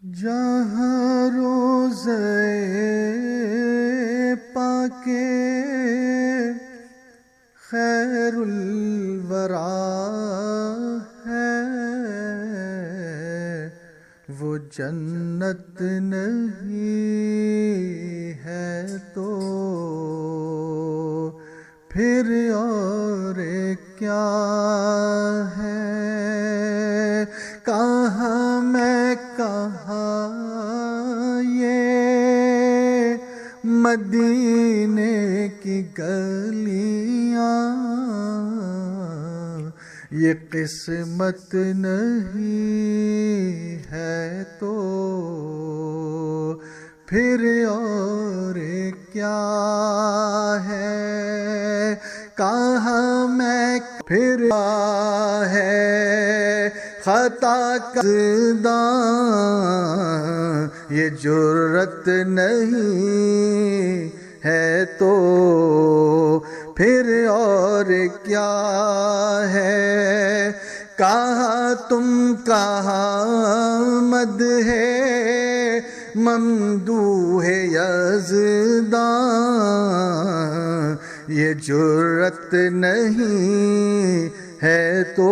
جہاں روزے پاکے خیر الورا ہے، وہ جنت نہیں ہے تو پھر اور کیا ہے؟ کہاں میں کہاں یہ مدینے کی گلیاں، یہ قسمت نہیں ہے تو پھر اور کیا ہے؟ کہاں میں پھر ہے خطا کردہ، یہ جرت نہیں ہے تو پھر اور کیا ہے؟ کہاں تم کہاں مدح ممدوح یزداں، یہ جرت نہیں ہے تو